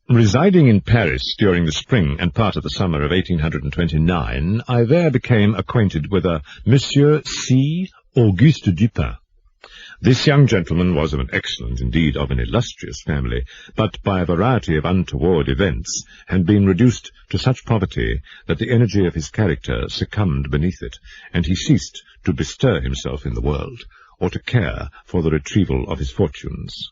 Residing in Paris during the spring and part of the summer of 1829, I there became acquainted with a Monsieur C. Auguste Dupin. This young gentleman was of an excellent, indeed of an illustrious family, but by a variety of untoward events had been reduced to such poverty that the energy of his character succumbed beneath it, and he ceased to bestir himself in the world, or to care for the retrieval of his fortunes.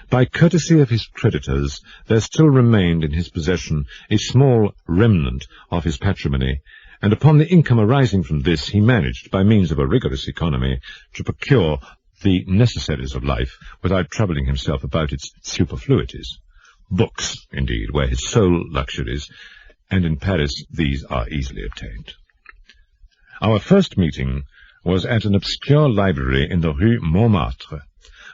By courtesy of his creditors, there still remained in his possession a small remnant of his patrimony, and upon the income arising from this he managed, by means of a rigorous economy, to procure the necessaries of life without troubling himself about its superfluities. Books, indeed, were his sole luxuries, and in Paris these are easily obtained. Our first meeting was at an obscure library in the Rue Montmartre,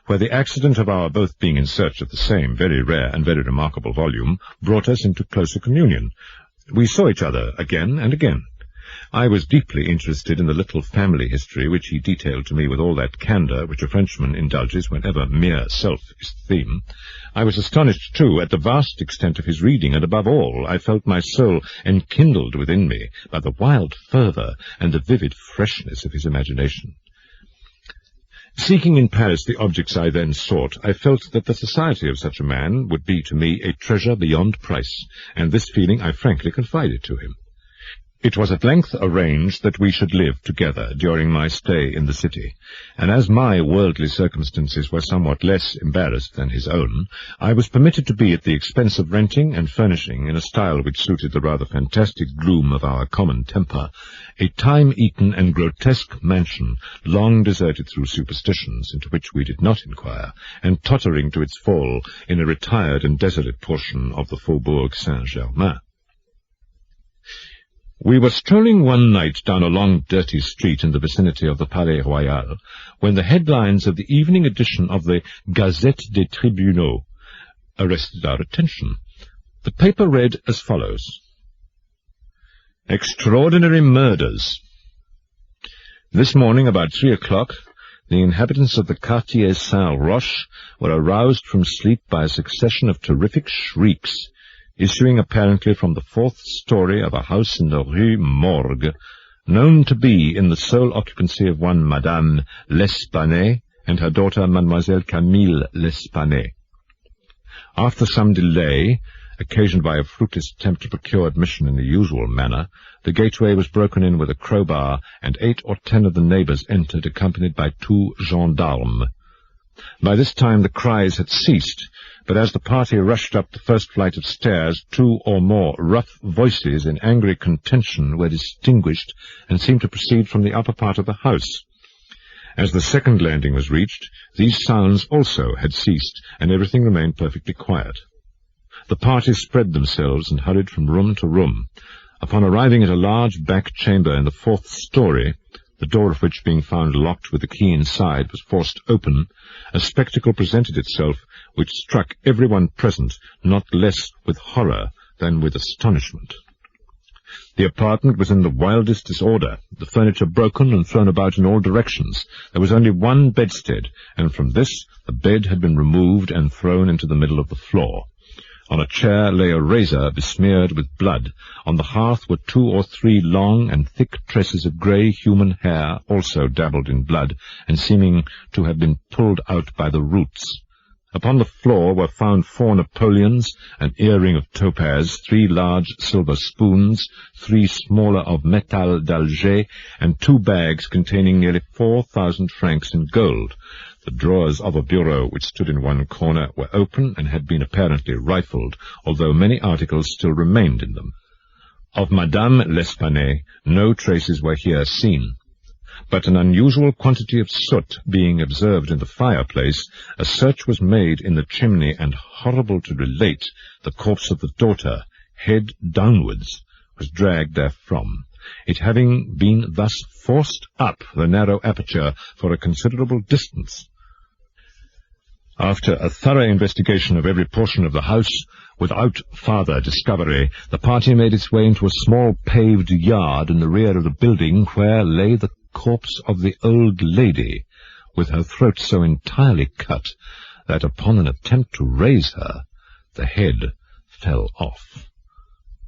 where the accident of our both being in search of the same very rare and very remarkable volume brought us into closer communion. We saw each other again and again. I was deeply interested in the little family history which he detailed to me with all that candour which a Frenchman indulges whenever mere self is the theme. I was astonished, too, at the vast extent of his reading, and above all, I felt my soul enkindled within me by the wild fervour and the vivid freshness of his imagination. Seeking in Paris the objects I then sought, I felt that the society of such a man would be to me a treasure beyond price, and this feeling I frankly confided to him. It was at length arranged that we should live together during my stay in the city, and as my worldly circumstances were somewhat less embarrassed than his own, I was permitted to be at the expense of renting and furnishing, in a style which suited the rather fantastic gloom of our common temper, a time-eaten and grotesque mansion, long deserted through superstitions, into which we did not inquire, and tottering to its fall in a retired and desolate portion of the Faubourg Saint-Germain. We were strolling one night down a long, dirty street in the vicinity of the Palais Royal, when the headlines of the evening edition of the Gazette des Tribunaux arrested our attention. The paper read as follows: Extraordinary murders. This morning, about 3 o'clock, the inhabitants of the Quartier Saint-Roch were aroused from sleep by a succession of terrific shrieks, issuing apparently from the 4th story of a house in the Rue Morgue, known to be in the sole occupancy of one Madame L'Espanay and her daughter Mademoiselle Camille L'Espanay. After some delay, occasioned by a fruitless attempt to procure admission in the usual manner, the gateway was broken in with a crowbar, and 8 or 10 of the neighbours entered, accompanied by 2 gendarmes. By this time the cries had ceased, but as the party rushed up the first flight of stairs, 2 or more rough voices in angry contention were distinguished, and seemed to proceed from the upper part of the house. As the second landing was reached, these sounds also had ceased, and everything remained perfectly quiet. The party spread themselves and hurried from room to room. Upon arriving at a large back chamber in the 4th story, the door of which, being found locked with the key inside, was forced open, a spectacle presented itself which struck everyone present not less with horror than with astonishment. The apartment was in the wildest disorder, the furniture broken and thrown about in all directions. There was only one bedstead, and from this the bed had been removed and thrown into the middle of the floor. On a chair lay a razor besmeared with blood. On the hearth were 2 or 3 long and thick tresses of grey human hair, also dabbled in blood, and seeming to have been pulled out by the roots. Upon the floor were found 4 Napoleons, an earring of topaz, 3 large silver spoons, 3 smaller of métal d'Alger, and 2 bags containing nearly 4,000 francs in gold. The drawers of a bureau which stood in one corner were open and had been apparently rifled, although many articles still remained in them. Of Madame L'Espanay no traces were here seen, but an unusual quantity of soot being observed in the fireplace, a search was made in the chimney, and, horrible to relate, the corpse of the daughter, head downwards, was dragged therefrom, it having been thus forced up the narrow aperture for a considerable distance. After a thorough investigation of every portion of the house, without farther discovery, the party made its way into a small paved yard in the rear of the building, where lay the corpse of the old lady, with her throat so entirely cut that upon an attempt to raise her, the head fell off.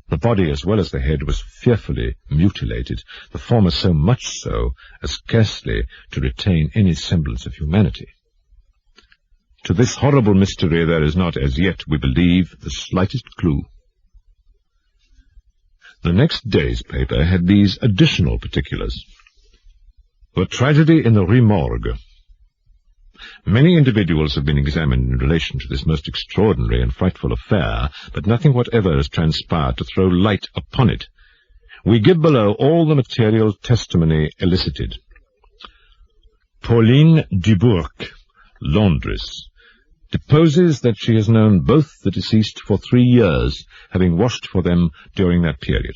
The body as well as the head was fearfully mutilated, the former so much so as scarcely to retain any semblance of humanity. To this horrible mystery there is not as yet, we believe, the slightest clue. The next day's paper had these additional particulars. The tragedy in the Rue Morgue. Many individuals have been examined in relation to this most extraordinary and frightful affair, but nothing whatever has transpired to throw light upon it. We give below all the material testimony elicited. Pauline Dubourg, laundress, deposes that she has known both the deceased for 3 years, having washed for them during that period.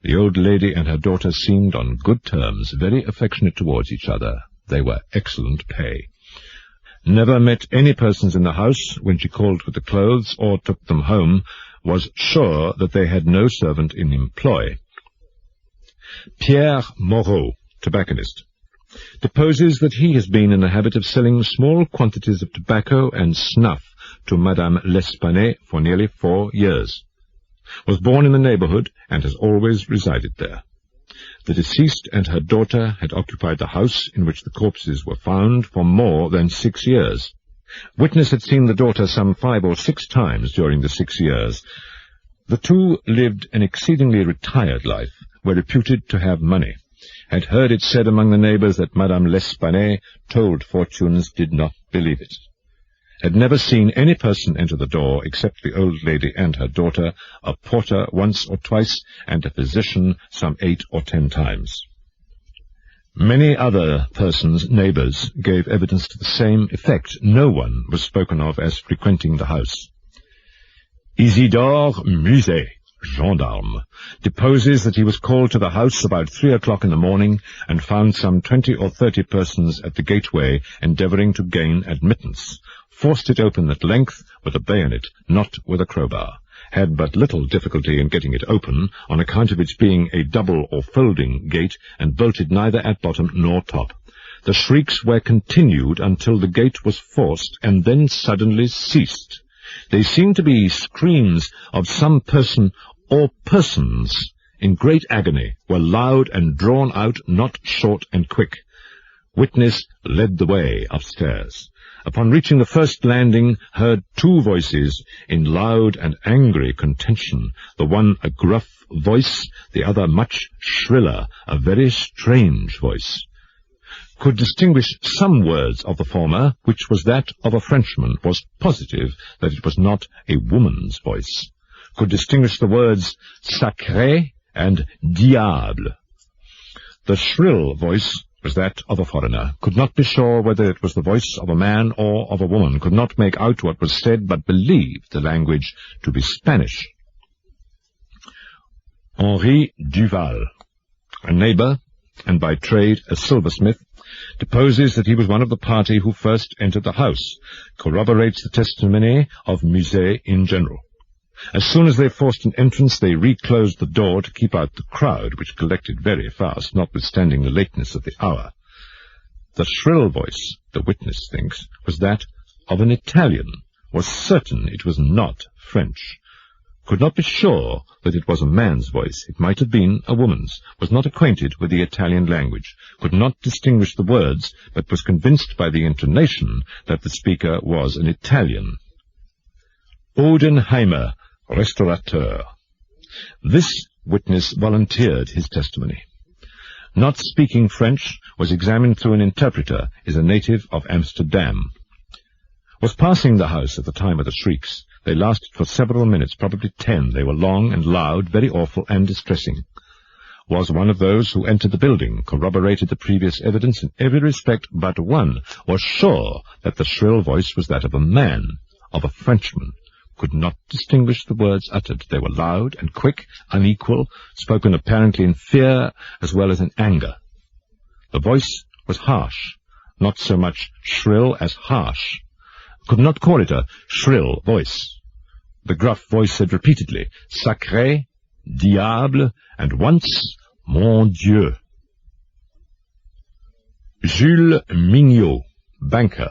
The old lady and her daughter seemed on good terms, very affectionate towards each other. They were excellent pay. Never met any persons in the house when she called for the clothes or took them home, was sure that they had no servant in employ. Pierre Moreau, tobacconist, deposes that he has been in the habit of selling small quantities of tobacco and snuff to Madame L'Espanaye for nearly 4 years. Was born in the neighborhood and has always resided there. The deceased and her daughter had occupied the house in which the corpses were found for more than 6 years. Witness had seen the daughter some 5 or 6 times during the 6 years. The two lived an exceedingly retired life, were reputed to have money, had heard it said among the neighbors that Madame L'Espanaye told fortunes, did not believe it. Had never seen any person enter the door except the old lady and her daughter, a porter once or twice, and a physician some 8 or 10 times. Many other persons, neighbors, gave evidence to the same effect. No one was spoken of as frequenting the house. Isidore Musset, gendarme, deposes that he was called to the house about 3 o'clock in the morning and found some 20 or 30 persons at the gateway endeavoring to gain admittance. Forced it open at length with a bayonet, not with a crowbar. Had but little difficulty in getting it open, on account of its being a double or folding gate, and bolted neither at bottom nor top. The shrieks were continued until the gate was forced, and then suddenly ceased. They seemed to be screams of some person or persons in great agony, were loud and drawn out, not short and quick. Witness led the way upstairs. Upon reaching the first landing, heard 2 voices in loud and angry contention, the one a gruff voice, the other much shriller, a very strange voice. Could distinguish some words of the former, which was that of a Frenchman, was positive that it was not a woman's voice. Could distinguish the words sacré and diable. The shrill voice was that of a foreigner. Could not be sure whether it was the voice of a man or of a woman. Could not make out what was said, but believed the language to be Spanish. Henri Duval, a neighbor, and by trade a silversmith, deposes that he was one of the party who first entered the house, corroborates the testimony of Musset in general. As soon as they forced an entrance, they reclosed the door to keep out the crowd, which collected very fast, notwithstanding the lateness of the hour. The shrill voice, the witness thinks, was that of an Italian, was certain it was not French. Could not be sure that it was a man's voice. It might have been a woman's. Was not acquainted with the Italian language. Could not distinguish the words, but was convinced by the intonation that the speaker was an Italian. Odenheimer, restaurateur. This witness volunteered his testimony. Not speaking French, was examined through an interpreter, is a native of Amsterdam. Was passing the house at the time of the shrieks. They lasted for several minutes, probably 10. They were long and loud, very awful and distressing. Was one of those who entered the building, corroborated the previous evidence in every respect but one, was sure that the shrill voice was that of a man, of a Frenchman. Could not distinguish the words uttered. They were loud and quick, unequal, spoken apparently in fear as well as in anger. The voice was harsh, not so much shrill as harsh. Could not call it a shrill voice. The gruff voice said repeatedly, sacré, diable, and once, mon Dieu. Jules Mignot, banker,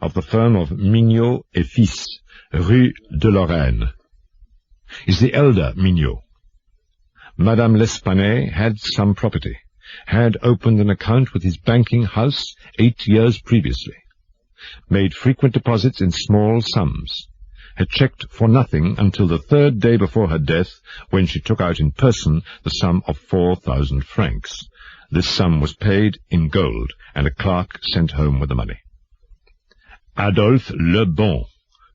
of the firm of Mignot et Fils, Rue de Lorraine. is the elder Mignot. Madame L'Espanaye had some property, had opened an account with his banking house 8 years previously, made frequent deposits in small sums, had checked for nothing until the 3rd day before her death, when she took out in person the sum of 4,000 francs. This sum was paid in gold, and a clerk sent home with the money. Adolphe Le Bon,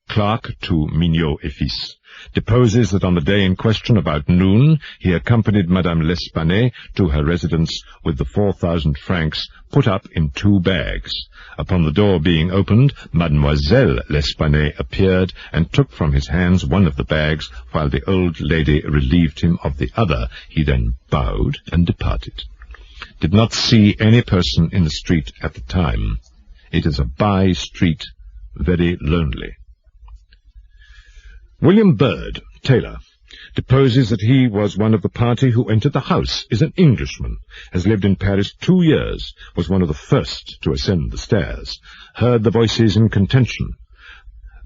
clerk to Mignot et Fils, deposes that on the day in question about noon he accompanied Madame L'Espanaye to her residence with the 4,000 francs put up in 2 bags. Upon the door being opened, Mademoiselle L'Espanaye appeared and took from his hands one of the bags, while the old lady relieved him of the other. He then bowed and departed. Did not see any person in the street at the time. It is a by-street, very lonely. William Bird, tailor, deposes that he was one of the party who entered the house, is an Englishman, has lived in Paris 2 years, was one of the first to ascend the stairs, heard the voices in contention.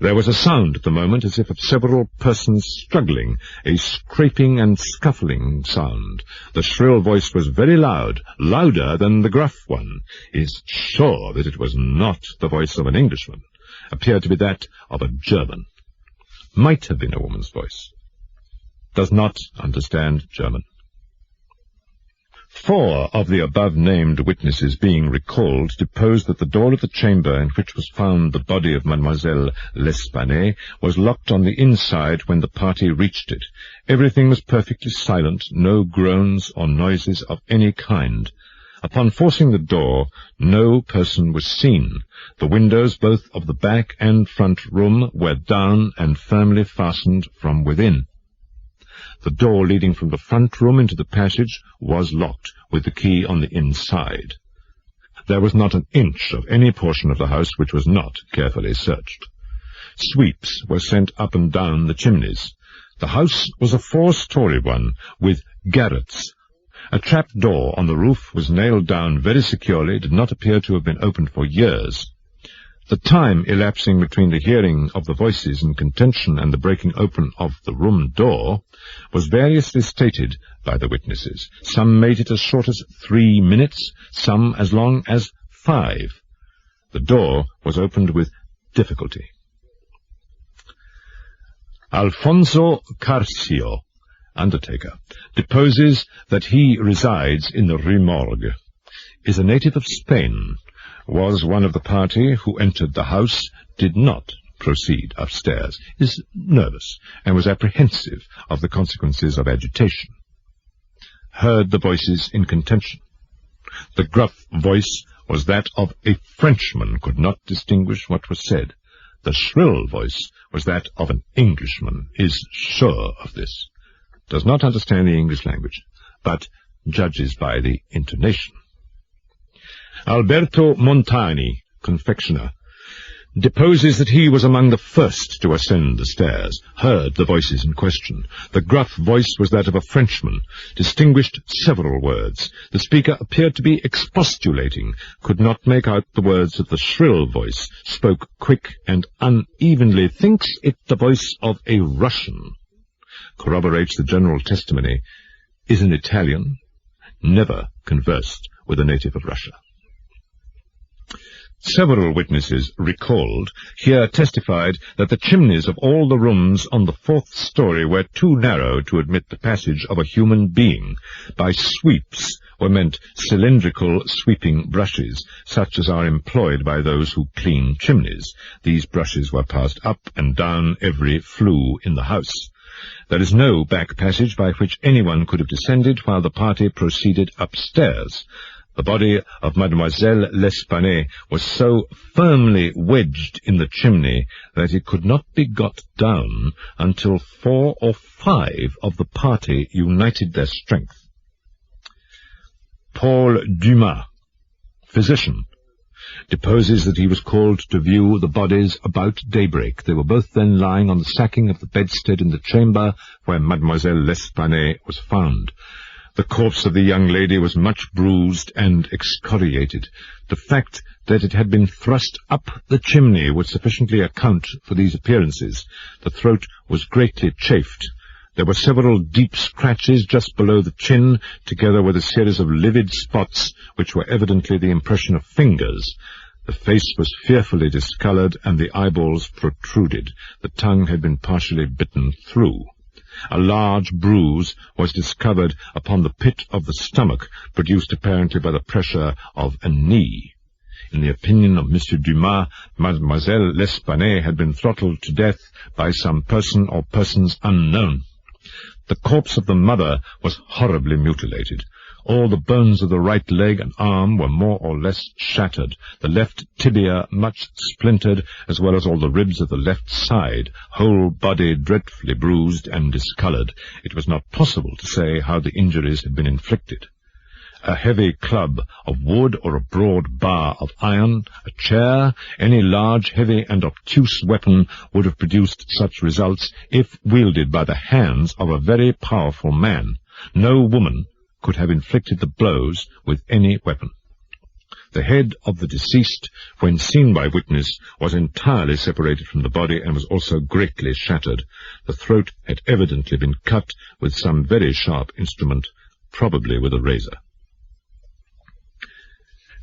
There was a sound at the moment as if of several persons struggling, a scraping and scuffling sound. The shrill voice was very loud, louder than the gruff one. Is sure that it was not the voice of an Englishman, appeared to be that of a German. Might have been a woman's voice. Does not understand German. 4 of the above-named witnesses being recalled deposed that the door of the chamber in which was found the body of Mademoiselle L'Espanaye was locked on the inside when the party reached it. Everything was perfectly silent, no groans or noises of any kind. Upon forcing the door, no person was seen. The windows, both of the back and front room, were down and firmly fastened from within. The door leading from the front room into the passage was locked, with the key on the inside. There was not an inch of any portion of the house which was not carefully searched. Sweeps were sent up and down the chimneys. The house was a 4-story one, with garrets. A trap-door on the roof was nailed down very securely, did not appear to have been opened for years. The time elapsing between the hearing of the voices in contention and the breaking open of the room door was variously stated by the witnesses. Some made it as short as 3 minutes, some as long as 5. The door was opened with difficulty. Alfonso Carcio, undertaker, deposes that he resides in the Rue Morgue, is a native of Spain, was one of the party who entered the house, did not proceed upstairs, is nervous, and was apprehensive of the consequences of agitation. Heard the voices in contention. The gruff voice was that of a Frenchman, could not distinguish what was said. The shrill voice was that of an Englishman, is sure of this. Does not understand the English language, but judges by the intonation. Alberto Montani, confectioner, deposes that he was among the first to ascend the stairs, heard the voices in question. The gruff voice was that of a Frenchman, distinguished several words. The speaker appeared to be expostulating, could not make out the words of the shrill voice, spoke quick and unevenly, thinks it the voice of a Russian. Corroborates the general testimony, is an Italian, never conversed with a native of Russia. Several witnesses recalled here testified that the chimneys of all the rooms on the 4th story were too narrow to admit the passage of a human being. By sweeps were meant cylindrical sweeping brushes, such as are employed by those who clean chimneys. These brushes were passed up and down every flue in the house. There is no back passage by which anyone could have descended while the party proceeded upstairs. The body of Mademoiselle L'Espanaye was so firmly wedged in the chimney that it could not be got down until 4 or 5 of the party united their strength. Paul Dumas, physician, deposes that he was called to view the bodies about daybreak. They were both then lying on the sacking of the bedstead in the chamber where Mademoiselle L'Espanaye was found. The corpse of the young lady was much bruised and excoriated. The fact that it had been thrust up the chimney would sufficiently account for these appearances. The throat was greatly chafed. There were several deep scratches just below the chin, together with a series of livid spots, which were evidently the impression of fingers. The face was fearfully discoloured, and the eyeballs protruded. The tongue had been partially bitten through. A large bruise was discovered upon the pit of the stomach, produced apparently by the pressure of a knee. In the opinion of Monsieur Dumas, Mademoiselle L'Espanaye had been throttled to death by some person or persons unknown. The corpse of the mother was horribly mutilated. All the bones of the right leg and arm were more or less shattered, the left tibia much splintered, as well as all the ribs of the left side, whole body dreadfully bruised and discoloured. It was not possible to say how the injuries had been inflicted. A heavy club of wood or a broad bar of iron, a chair, any large, heavy, and obtuse weapon would have produced such results if wielded by the hands of a very powerful man. No woman could have inflicted the blows with any weapon. The head of the deceased, when seen by witness, was entirely separated from the body and was also greatly shattered. The throat had evidently been cut with some very sharp instrument, probably with a razor.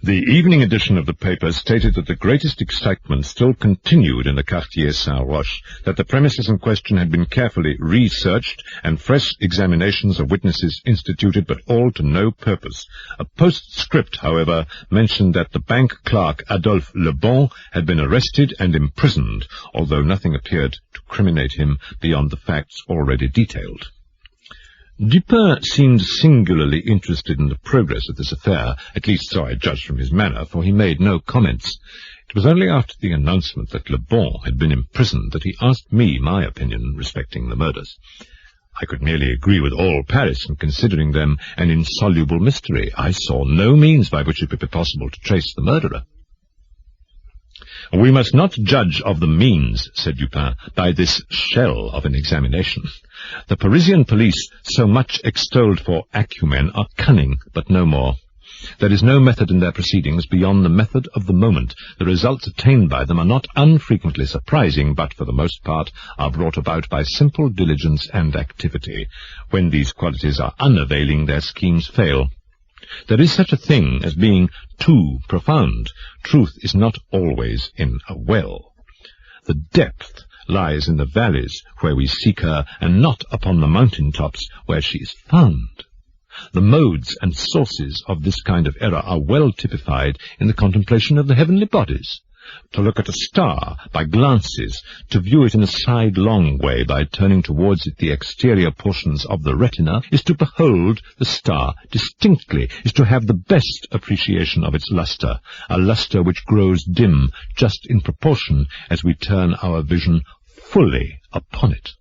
The evening edition of the paper stated that the greatest excitement still continued in the Quartier Saint-Roch, that the premises in question had been carefully researched and fresh examinations of witnesses instituted, but all to no purpose. A postscript, however, mentioned that the bank clerk Adolphe Lebon had been arrested and imprisoned, although nothing appeared to criminate him beyond the facts already detailed. Dupin seemed singularly interested in the progress of this affair, at least so I judged from his manner, for he made no comments. It was only after the announcement that Le Bon had been imprisoned that he asked me my opinion respecting the murders. I could merely agree with all Paris in considering them an insoluble mystery. I saw no means by which it would be possible to trace the murderer. "We must not judge of the means," said Dupin, "by this shell of an examination. The Parisian police, so much extolled for acumen, are cunning, but no more. There is no method in their proceedings beyond the method of the moment. The results attained by them are not unfrequently surprising, but for the most part are brought about by simple diligence and activity. When these qualities are unavailing, their schemes fail. There is such a thing as being too profound. Truth is not always in a well. The depth lies in the valleys where we seek her, and not upon the mountain tops where she is found. The modes and sources of this kind of error are well typified in the contemplation of the heavenly bodies. To look at a star by glances, to view it in a sidelong way by turning towards it the exterior portions of the retina, is to behold the star distinctly, is to have the best appreciation of its lustre, a lustre which grows dim just in proportion as we turn our vision fully upon it.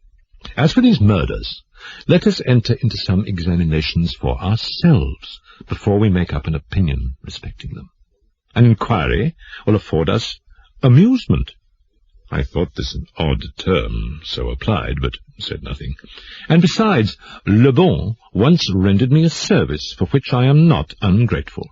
As for these murders, let us enter into some examinations for ourselves before we make up an opinion respecting them. An inquiry will afford us amusement." I thought this an odd term, so applied, but said nothing. "And besides, Le Bon once rendered me a service for which I am not ungrateful.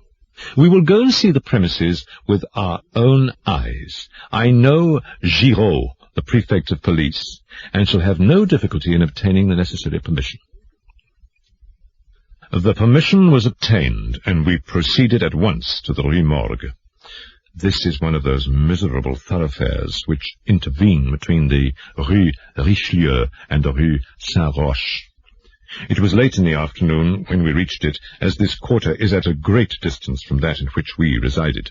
We will go and see the premises with our own eyes. I know Giraud, the prefect of police, and shall have no difficulty in obtaining the necessary permission." The permission was obtained, and we proceeded at once to the Rue Morgue. This is one of those miserable thoroughfares which intervene between the Rue Richelieu and the Rue Saint-Roch. It was late in the afternoon when we reached it, as this quarter is at a great distance from that in which we resided.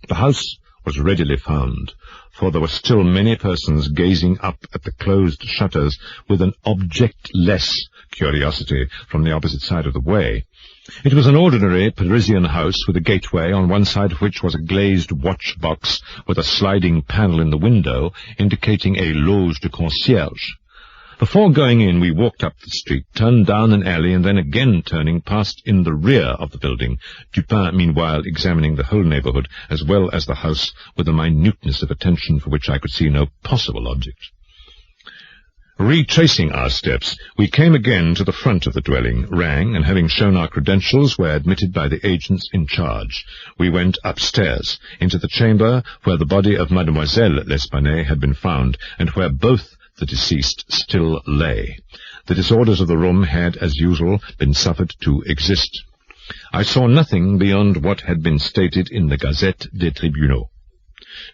The house was readily found, for there were still many persons gazing up at the closed shutters with an objectless curiosity from the opposite side of the way. It was an ordinary Parisian house with a gateway, on one side of which was a glazed watch-box with a sliding panel in the window indicating a loge de concierge. Before going in, we walked up the street, turned down an alley, and then again turning, passed in the rear of the building, Dupin meanwhile examining the whole neighborhood, as well as the house, with a minuteness of attention for which I could see no possible object. Retracing our steps, we came again to the front of the dwelling, rang, and having shown our credentials, were admitted by the agents in charge. We went upstairs, into the chamber where the body of Mademoiselle L'Espanaye had been found, and where both the deceased still lay. The disorders of the room had, as usual, been suffered to exist. I saw nothing beyond what had been stated in the Gazette des Tribunaux.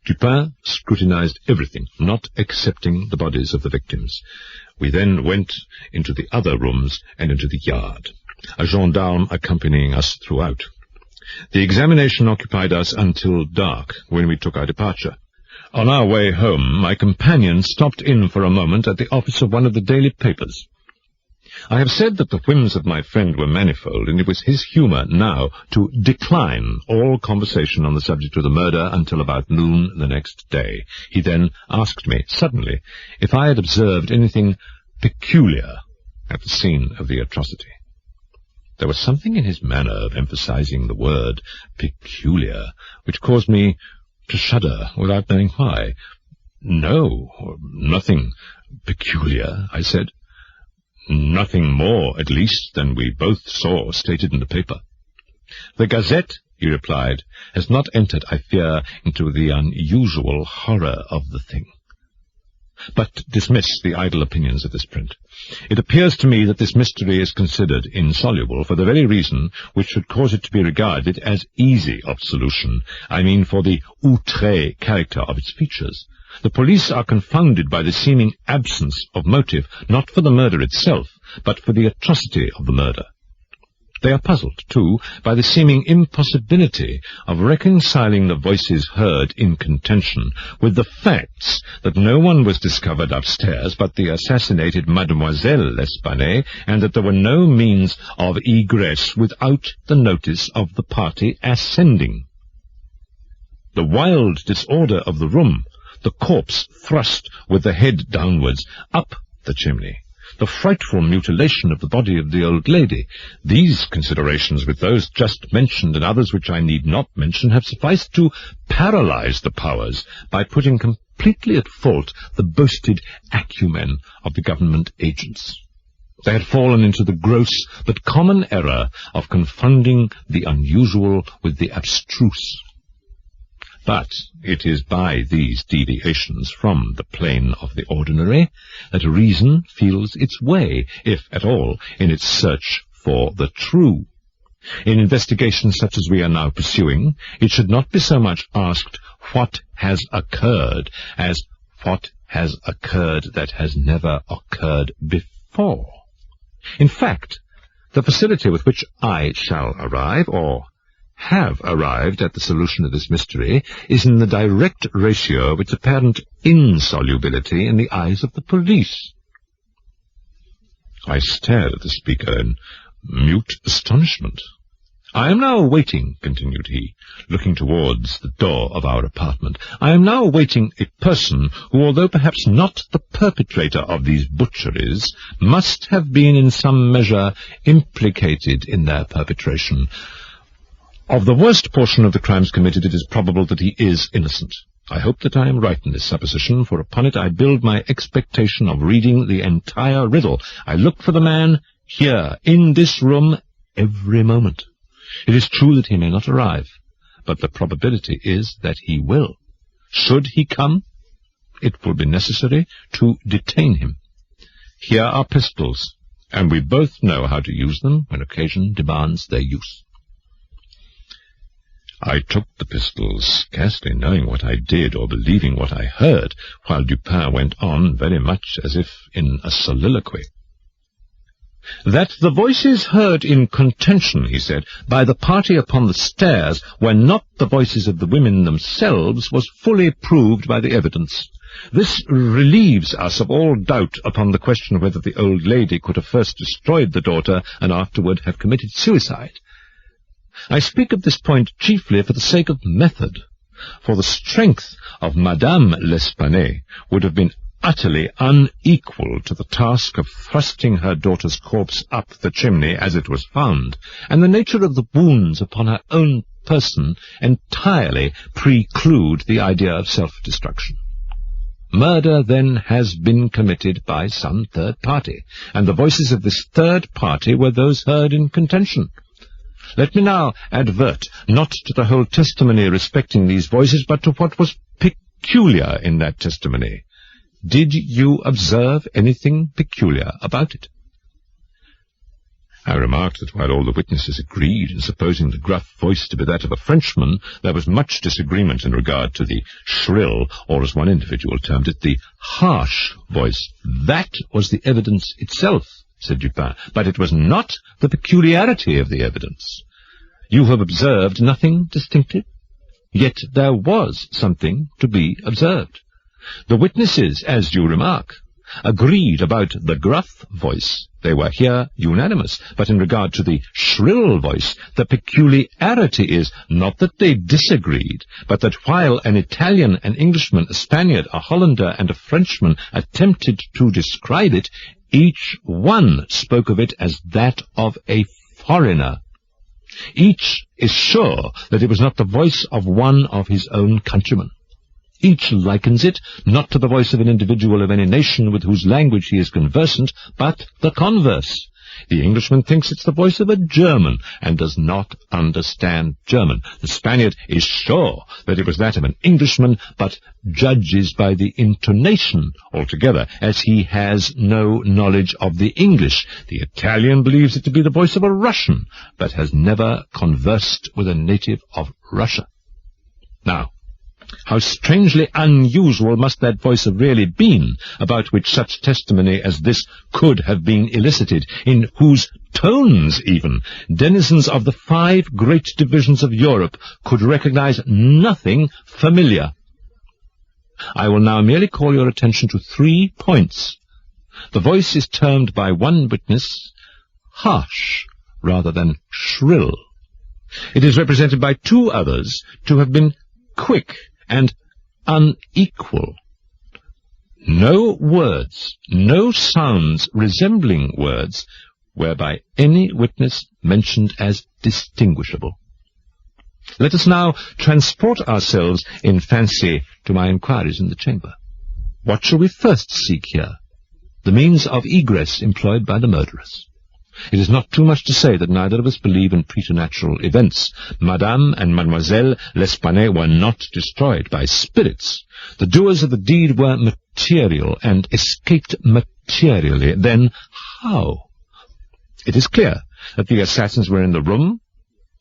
Dupin scrutinized everything, not excepting the bodies of the victims. We then went into the other rooms and into the yard, a gendarme accompanying us throughout. The examination occupied us until dark, when we took our departure. On our way home, my companion stopped in for a moment at the office of one of the daily papers. I have said that the whims of my friend were manifold, and it was his humour now to decline all conversation on the subject of the murder until about noon the next day. He then asked me, suddenly, if I had observed anything peculiar at the scene of the atrocity. There was something in his manner of emphasizing the word peculiar which caused me to shudder without knowing why. "No, nothing peculiar," I said. "Nothing more, at least, than we both saw stated in the paper." "The Gazette," he replied, "has not entered, I fear, into the unusual horror of the thing. But dismiss the idle opinions of this print. It appears to me that this mystery is considered insoluble for the very reason which should cause it to be regarded as easy of solution. I mean for the outré character of its features. The police are confounded by the seeming absence of motive, not for the murder itself, but for the atrocity of the murder. They are puzzled, too, by the seeming impossibility of reconciling the voices heard in contention with the facts that no one was discovered upstairs but the assassinated Mademoiselle L'Espanaye, and that there were no means of egress without the notice of the party ascending. The wild disorder of the room, the corpse thrust with the head downwards up the chimney, the frightful mutilation of the body of the old lady, these considerations, with those just mentioned and others which I need not mention, have sufficed to paralyze the powers by putting completely at fault the boasted acumen of the government agents. They had fallen into the gross but common error of confounding the unusual with the abstruse. But it is by these deviations from the plane of the ordinary that reason feels its way, if at all, in its search for the true. In investigations such as we are now pursuing, it should not be so much asked what has occurred as what has occurred that has never occurred before. In fact, the facility with which I shall arrive, or have arrived at the solution of this mystery, is in the direct ratio of its apparent insolubility in the eyes of the police. I stared at the speaker in mute astonishment. "I am now awaiting," continued he, looking towards the door of our apartment, "I am now awaiting a person who, although perhaps not the perpetrator of these butcheries, must have been in some measure implicated in their perpetration. Of the worst portion of the crimes committed, it is probable that he is innocent. I hope that I am right in this supposition, for upon it I build my expectation of reading the entire riddle. I look for the man here, in this room, every moment. It is true that he may not arrive, but the probability is that he will. Should he come, it will be necessary to detain him. Here are pistols, and we both know how to use them when occasion demands their use." I took the pistols, scarcely knowing what I did or believing what I heard, while Dupin went on very much as if in a soliloquy. "That the voices heard in contention," he said, "by the party upon the stairs were not the voices of the women themselves was fully proved by the evidence. This relieves us of all doubt upon the question whether the old lady could have first destroyed the daughter and afterward have committed suicide. I speak of this point chiefly for the sake of method, for the strength of Madame L'Espanaye would have been utterly unequal to the task of thrusting her daughter's corpse up the chimney as it was found, and the nature of the wounds upon her own person entirely preclude the idea of self-destruction. Murder, then, has been committed by some third party, and the voices of this third party were those heard in contention. Let me now advert not to the whole testimony respecting these voices, but to what was peculiar in that testimony. Did you observe anything peculiar about it?" I remarked that while all the witnesses agreed in supposing the gruff voice to be that of a Frenchman, there was much disagreement in regard to the shrill, or as one individual termed it, the harsh voice. That was the evidence itself, said Dupin, but it was not the peculiarity of the evidence. You have observed nothing distinctive? Yet there was something to be observed. The witnesses, as you remark, agreed about the gruff voice. They were here unanimous, but in regard to the shrill voice, the peculiarity is not that they disagreed, but that while an Italian, an Englishman, a Spaniard, a Hollander, and a Frenchman attempted to describe it, each one spoke of it as that of a foreigner. Each is sure that it was not the voice of one of his own countrymen. Each likens it not to the voice of an individual of any nation with whose language he is conversant, but the converse. The Englishman thinks it's the voice of a German, and does not understand German. The Spaniard is sure that it was that of an Englishman, but judges by the intonation altogether, as he has no knowledge of the English. The Italian believes it to be the voice of a Russian, but has never conversed with a native of Russia. Now, how strangely unusual must that voice have really been, about which such testimony as this could have been elicited, in whose tones even denizens of the 5 great divisions of Europe could recognize nothing familiar. I will now merely call your attention to 3 points. The voice is termed by one witness harsh rather than shrill. It is represented by 2 others to have been quick and unequal. No words, no sounds resembling words, were by any witness mentioned as distinguishable. Let us now transport ourselves in fancy to my inquiries in the chamber. What shall we first seek here? The means of egress employed by the murderers. It is not too much to say that neither of us believe in preternatural events. Madame and Mademoiselle L'Espanaye were not destroyed by spirits. The doers of the deed were material and escaped materially. Then how? It is clear that the assassins were in the room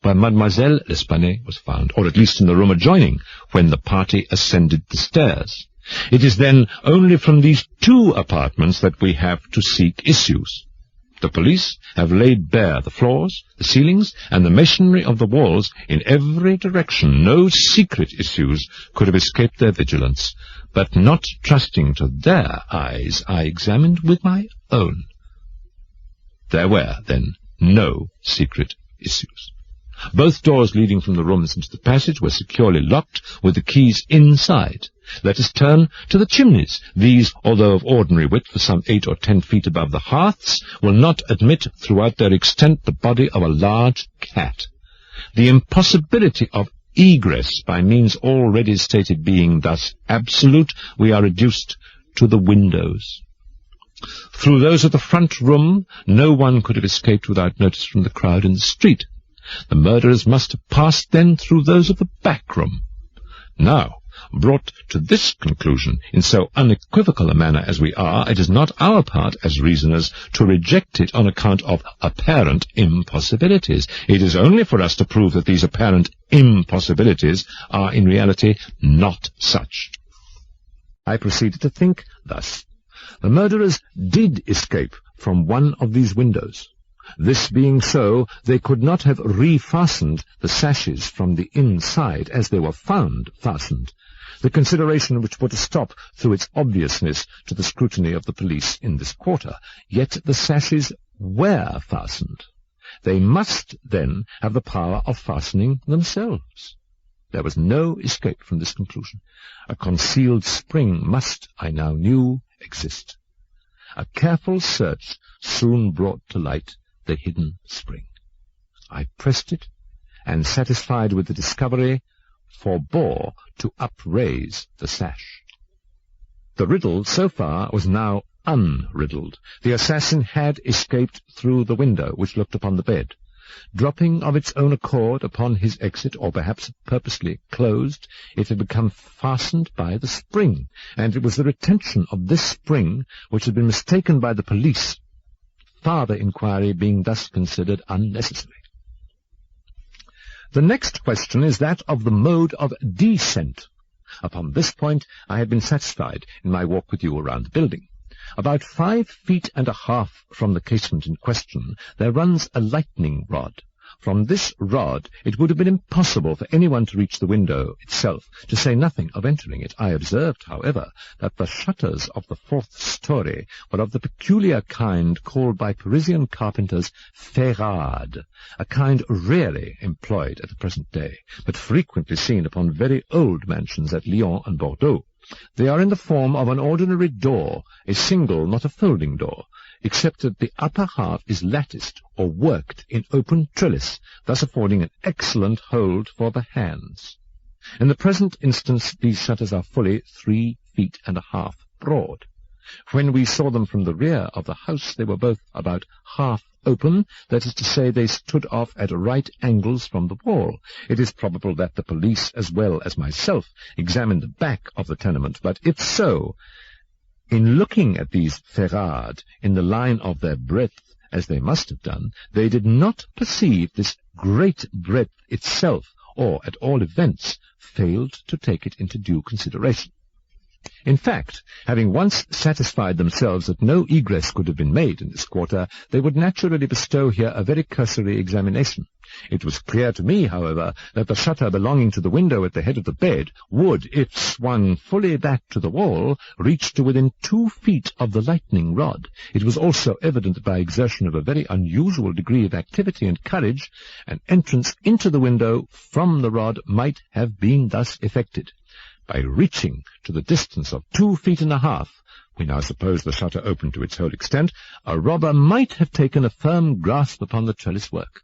where Mademoiselle L'Espanaye was found, or at least in the room adjoining, when the party ascended the stairs. It is then only from these 2 apartments that we have to seek issues. The police have laid bare the floors, the ceilings, and the masonry of the walls in every direction. No secret issues could have escaped their vigilance, but not trusting to their eyes, I examined with my own. There were, then, no secret issues. Both doors leading from the rooms into the passage were securely locked with the keys inside. Let us turn to the chimneys. These, although of ordinary width for some 8 or 10 feet above the hearths, will not admit throughout their extent the body of a large cat. The impossibility of egress by means already stated being thus absolute, we are reduced to the windows. Through those of the front room no one could have escaped without notice from the crowd in the street. The murderers must have passed then through those of the back room. Now, brought to this conclusion in so unequivocal a manner as we are, it is not our part as reasoners to reject it on account of apparent impossibilities. It is only for us to prove that these apparent impossibilities are in reality not such. I proceeded to think thus. The murderers did escape from one of these windows. This being so, they could not have refastened the sashes from the inside as they were found fastened, the consideration which put a stop through its obviousness to the scrutiny of the police in this quarter. Yet the sashes were fastened. They must then have the power of fastening themselves. There was no escape from this conclusion. A concealed spring must, I now knew, exist. A careful search soon brought to light the hidden spring. I pressed it, and, satisfied with the discovery, forbore to upraise the sash. The riddle, so far, was now unriddled. The assassin had escaped through the window which looked upon the bed. Dropping of its own accord upon his exit, or perhaps purposely closed, it had become fastened by the spring, and it was the retention of this spring which had been mistaken by the police farther inquiry being thus considered unnecessary. The next question is that of the mode of descent. Upon this point I had been satisfied in my walk with you around the building. About 5 feet and a half from the casement in question there runs a lightning rod. From this rod it would have been impossible for anyone to reach the window itself, to say nothing of entering it. I observed, however, that the shutters of the 4th story were of the peculiar kind called by Parisian carpenters ferrade, a kind rarely employed at the present day, but frequently seen upon very old mansions at Lyon and Bordeaux. They are in the form of an ordinary door, a single, not a folding door, except that the upper half is latticed or worked in open trellis, thus affording an excellent hold for the hands. In the present instance these shutters are fully 3 feet and a half broad. When we saw them from the rear of the house they were both about half open, that is to say, they stood off at right angles from the wall. It is probable that the police, as well as myself, examined the back of the tenement, but if so, in looking at these ferrades in the line of their breadth, as they must have done, they did not perceive this great breadth itself, or, at all events, failed to take it into due consideration. In fact, having once satisfied themselves that no egress could have been made in this quarter, they would naturally bestow here a very cursory examination. It was clear to me, however, that the shutter belonging to the window at the head of the bed would, if swung fully back to the wall, reach to within 2 feet of the lightning rod. It was also evident that by exertion of a very unusual degree of activity and courage, an entrance into the window from the rod might have been thus effected. By reaching to the distance of 2 feet and a half, we now suppose the shutter open to its whole extent, a robber might have taken a firm grasp upon the trellis work.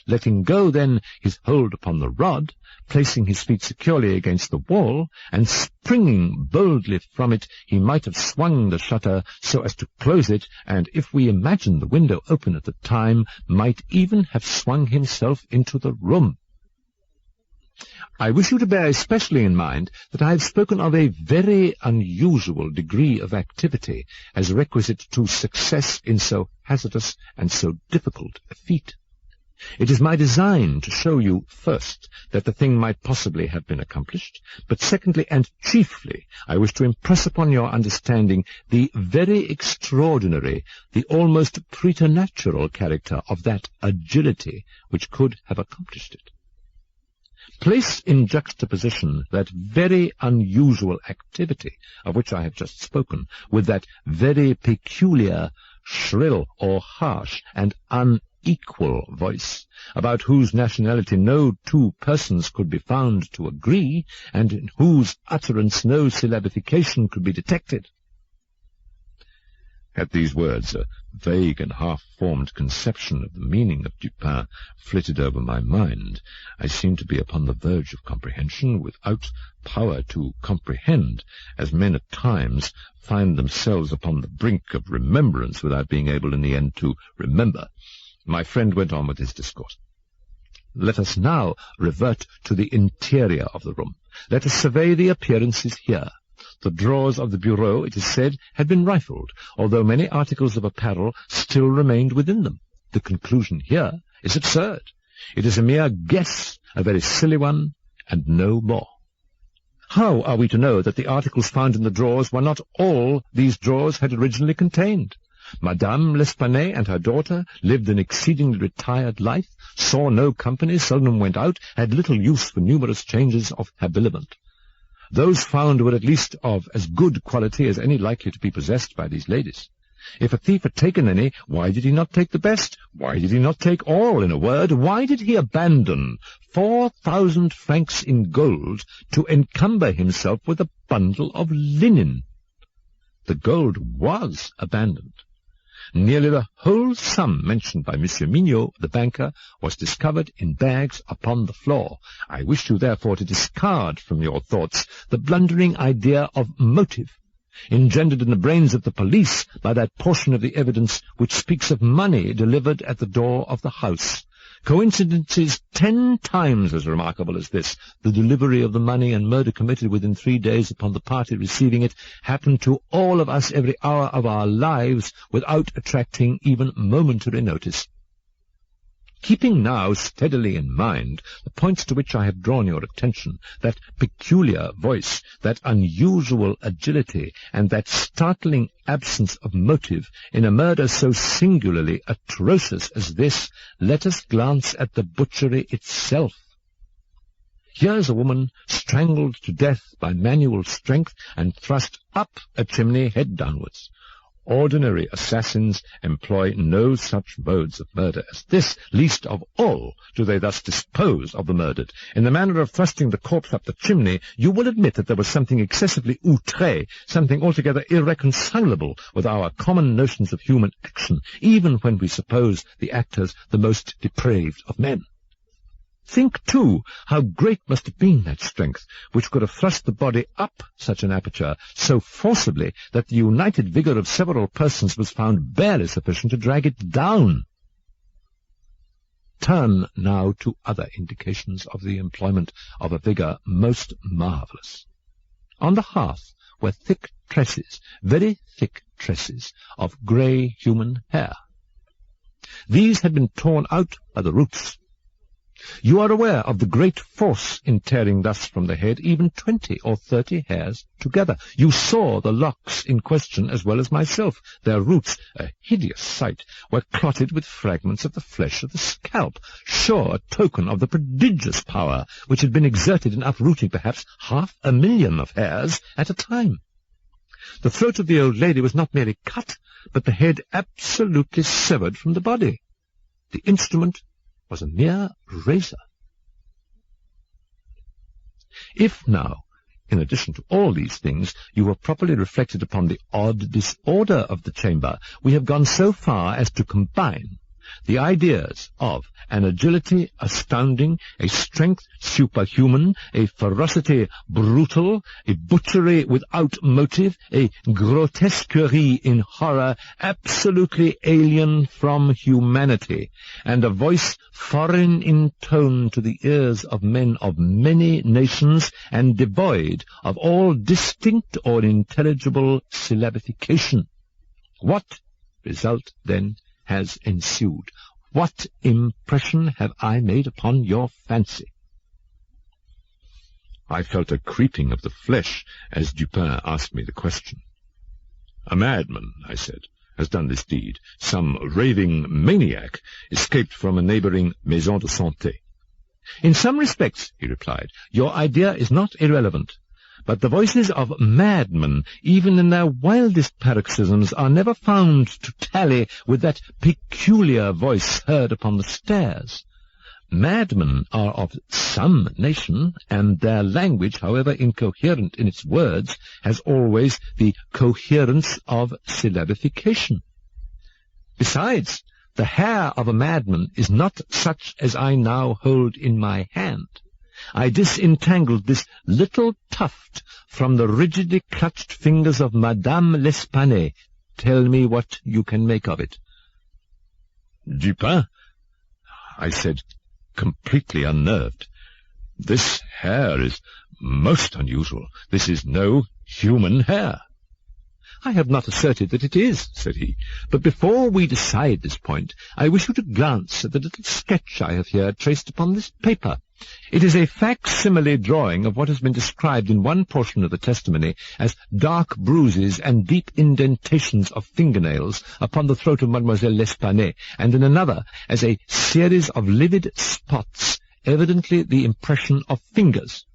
Letting go, then, his hold upon the rod, placing his feet securely against the wall, and springing boldly from it, he might have swung the shutter so as to close it, and, if we imagine the window open at the time, might even have swung himself into the room. I wish you to bear especially in mind that I have spoken of a very unusual degree of activity as requisite to success in so hazardous and so difficult a feat. It is my design to show you, first, that the thing might possibly have been accomplished, but secondly and chiefly I wish to impress upon your understanding the very extraordinary, the almost preternatural character of that agility which could have accomplished it. Place in juxtaposition that very unusual activity of which I have just spoken, with that very peculiar, shrill or harsh and unequal voice, about whose nationality no 2 persons could be found to agree, and in whose utterance no syllabification could be detected. At these words, a vague and half-formed conception of the meaning of Dupin flitted over my mind. I seemed to be upon the verge of comprehension, without power to comprehend, as men at times find themselves upon the brink of remembrance without being able in the end to remember. My friend went on with his discourse. Let us now revert to the interior of the room. Let us survey the appearances here. The drawers of the bureau, it is said, had been rifled, although many articles of apparel still remained within them. The conclusion here is absurd. It is a mere guess, a very silly one, and no more. How are we to know that the articles found in the drawers were not all these drawers had originally contained? Madame L'Espanaye and her daughter lived an exceedingly retired life, saw no company, seldom went out, had little use for numerous changes of habiliment. Those found were at least of as good quality as any likely to be possessed by these ladies. If a thief had taken any, why did he not take the best? Why did he not take all? In a word, why did he abandon 4,000 francs in gold to encumber himself with a bundle of linen? The gold was abandoned. Nearly the whole sum mentioned by Monsieur Mignot, the banker, was discovered in bags upon the floor. I wish you, therefore, to discard from your thoughts the blundering idea of motive, engendered in the brains of the police by that portion of the evidence which speaks of money delivered at the door of the house. Coincidences 10 times as remarkable as this, the delivery of the money and murder committed within 3 days upon the party receiving it, happened to all of us every hour of our lives without attracting even momentary notice. Keeping now steadily in mind the points to which I have drawn your attention, that peculiar voice, that unusual agility, and that startling absence of motive in a murder so singularly atrocious as this, let us glance at the butchery itself. Here's a woman strangled to death by manual strength and thrust up a chimney head downwards. Ordinary assassins employ no such modes of murder as this. Least of all do they thus dispose of the murdered. In the manner of thrusting the corpse up the chimney, you will admit that there was something excessively outré, something altogether irreconcilable with our common notions of human action, even when we suppose the actors the most depraved of men. Think, too, how great must have been that strength which could have thrust the body up such an aperture so forcibly that the united vigour of several persons was found barely sufficient to drag it down. Turn now to other indications of the employment of a vigour most marvellous. On the hearth were thick tresses, very thick tresses, of grey human hair. These had been torn out by the roots. You are aware of the great force in tearing thus from the head even 20 or 30 hairs together. You saw the locks in question as well as myself. Their roots, a hideous sight, were clotted with fragments of the flesh of the scalp, sure token of the prodigious power which had been exerted in uprooting perhaps 500,000 of hairs at a time. The throat of the old lady was not merely cut, but the head absolutely severed from the body. The instrument was a mere razor. If now, in addition to all these things, you have properly reflected upon the odd disorder of the chamber, we have gone so far as to combine the ideas of an agility astounding, a strength superhuman, a ferocity brutal, a butchery without motive, a grotesquerie in horror absolutely alien from humanity, and a voice foreign in tone to the ears of men of many nations, and devoid of all distinct or intelligible syllabification. What result, then, has ensued? What impression have I made upon your fancy? I felt a creeping of the flesh as Dupin asked me the question. A madman, I said, has done this deed. Some raving maniac escaped from a neighbouring maison de santé. In some respects, he replied, your idea is not irrelevant. But the voices of madmen, even in their wildest paroxysms, are never found to tally with that peculiar voice heard upon the stairs. Madmen are of some nation, and their language, however incoherent in its words, has always the coherence of syllabification. Besides, the hair of a madman is not such as I now hold in my hand. I disentangled this little tuft from the rigidly clutched fingers of Madame L'Espanaye. Tell me what you can make of it. Dupin, I said, completely unnerved, this hair is most unusual. This is no human hair. I have not asserted that it is, said he, but before we decide this point, I wish you to glance at the little sketch I have here traced upon this paper. It is a facsimile drawing of what has been described in one portion of the testimony as dark bruises and deep indentations of fingernails upon the throat of Mademoiselle L'Espanaye, and in another as a series of livid spots, evidently the impression of fingers.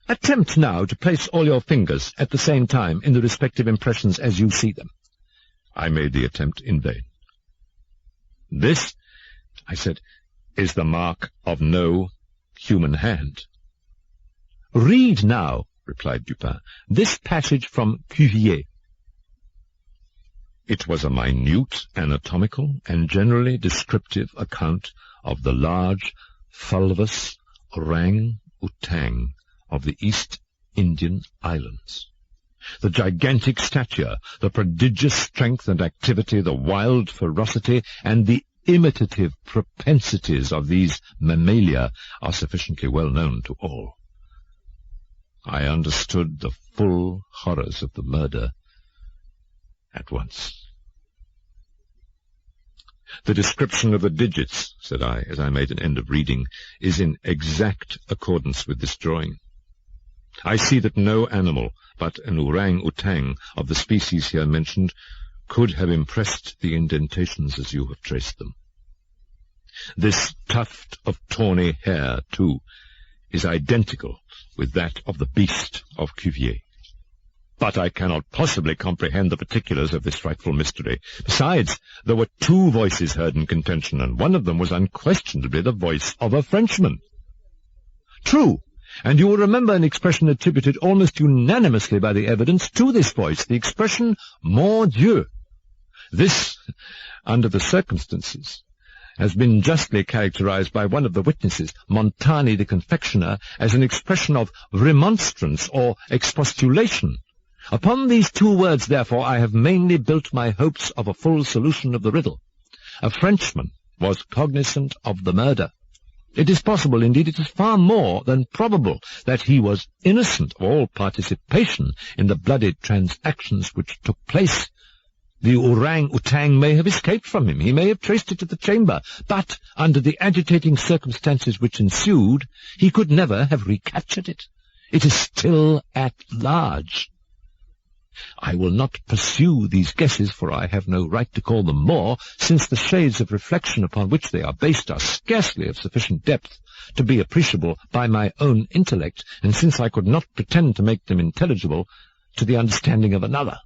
Attempt now to place all your fingers at the same time in the respective impressions as you see them. I made the attempt in vain. This, I said, is the mark of no human hand. Read now, replied Dupin, this passage from Cuvier. It was a minute, anatomical, and generally descriptive account of the large, fulvous orang-outang of the East Indian Islands. The gigantic stature, the prodigious strength and activity, the wild ferocity, and the imitative propensities of these mammalia are sufficiently well known to all. I understood the full horrors of the murder at once. "The description of the digits," said I, as I made an end of reading, "is in exact accordance with this drawing. I see that no animal but an orang-outang of the species here mentioned could have impressed the indentations as you have traced them. This tuft of tawny hair, too, is identical with that of the beast of Cuvier. But I cannot possibly comprehend the particulars of this frightful mystery. Besides, there were 2 voices heard in contention, and one of them was unquestionably the voice of a Frenchman." "True, and you will remember an expression attributed almost unanimously by the evidence to this voice, the expression, Mon Dieu. This, under the circumstances, has been justly characterized by one of the witnesses, Montani the confectioner, as an expression of remonstrance or expostulation. Upon these 2 words, therefore, I have mainly built my hopes of a full solution of the riddle. A Frenchman was cognizant of the murder. It is possible, indeed it is far more than probable, that he was innocent of all participation in the bloody transactions which took place. The orang-outang may have escaped from him, he may have traced it to the chamber, but under the agitating circumstances which ensued, he could never have recaptured it. It is still at large. I will not pursue these guesses, for I have no right to call them more, since the shades of reflection upon which they are based are scarcely of sufficient depth to be appreciable by my own intellect, and since I could not pretend to make them intelligible to the understanding of another.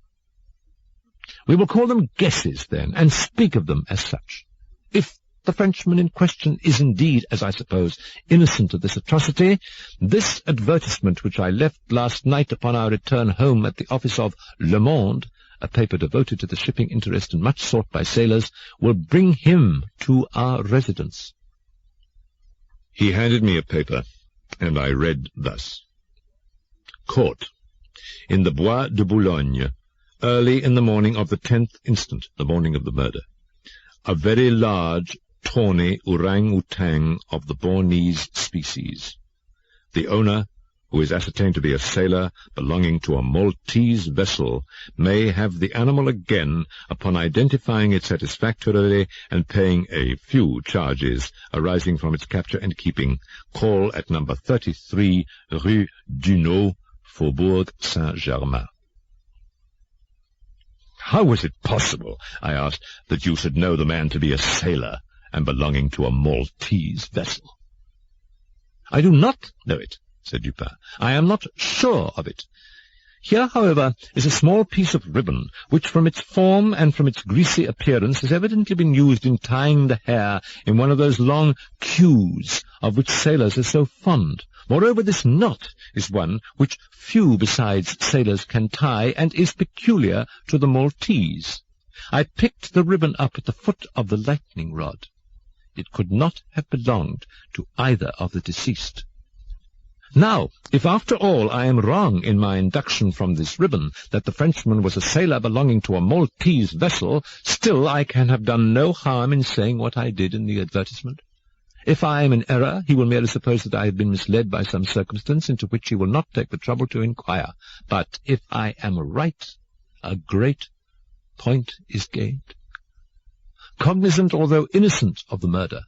We will call them guesses, then, and speak of them as such. If the Frenchman in question is indeed, as I suppose, innocent of this atrocity, this advertisement which I left last night upon our return home at the office of Le Monde, a paper devoted to the shipping interest and much sought by sailors, will bring him to our residence." He handed me a paper, and I read thus: "Caught in the Bois de Boulogne, early in the morning of the 10th instant, the morning of the murder, a very large tawny orang-outang of the Bornese species. The owner, who is ascertained to be a sailor belonging to a Maltese vessel, may have the animal again upon identifying it satisfactorily and paying a few charges arising from its capture and keeping. Call at number 33 Rue Dunot, Faubourg Saint-Germain." "How was it possible," I asked, "that you should know the man to be a sailor and belonging to a Maltese vessel?" "I do not know it," said Dupin. "I am not sure of it. Here, however, is a small piece of ribbon, which from its form and from its greasy appearance has evidently been used in tying the hair in one of those long queues of which sailors are so fond. Moreover, this knot is one which few besides sailors can tie, and is peculiar to the Maltese. I picked the ribbon up at the foot of the lightning rod. It could not have belonged to either of the deceased. Now, if after all I am wrong in my induction from this ribbon that the Frenchman was a sailor belonging to a Maltese vessel, still I can have done no harm in saying what I did in the advertisement. If I am in error, he will merely suppose that I have been misled by some circumstance into which he will not take the trouble to inquire. But if I am right, a great point is gained. Cognizant, although innocent, of the murder,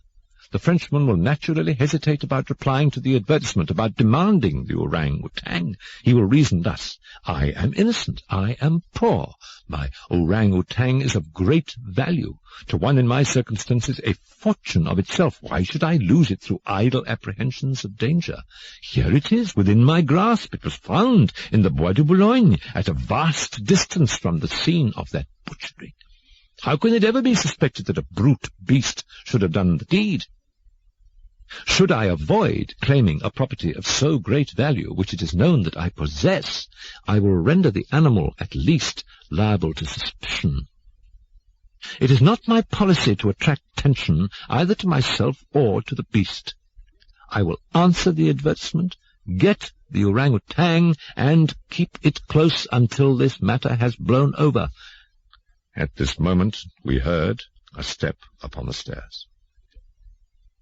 the Frenchman will naturally hesitate about replying to the advertisement, about demanding the orang-outang. He will reason thus: I am innocent, I am poor, my orang-outang is of great value, to one in my circumstances a fortune of itself. Why should I lose it through idle apprehensions of danger? Here it is, within my grasp. It was found in the Bois de Boulogne, at a vast distance from the scene of that butchery. How can it ever be suspected that a brute beast should have done the deed? Should I avoid claiming a property of so great value, which it is known that I possess, I will render the animal, at least, liable to suspicion. It is not my policy to attract attention either to myself or to the beast. I will answer the advertisement, get the orang-outang, and keep it close until this matter has blown over. At this moment we heard, A step upon the stairs.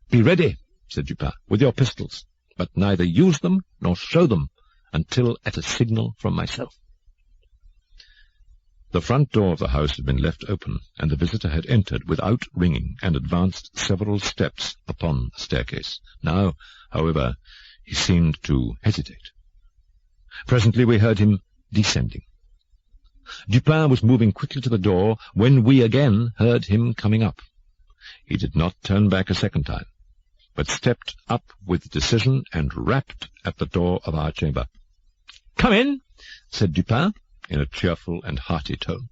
"Be ready," said Dupin, "with your pistols, but neither use them nor show them until at a signal from myself." The front door of the house had been left open, and the visitor had entered without ringing and advanced several steps upon the staircase. Now, however, he seemed to hesitate. Presently we heard him descending. Dupin was moving quickly to the door when we again heard him coming up. He did not turn back a second time, but stepped up with decision and rapped at the door of our chamber. "Come in," said Dupin, in a cheerful and hearty tone.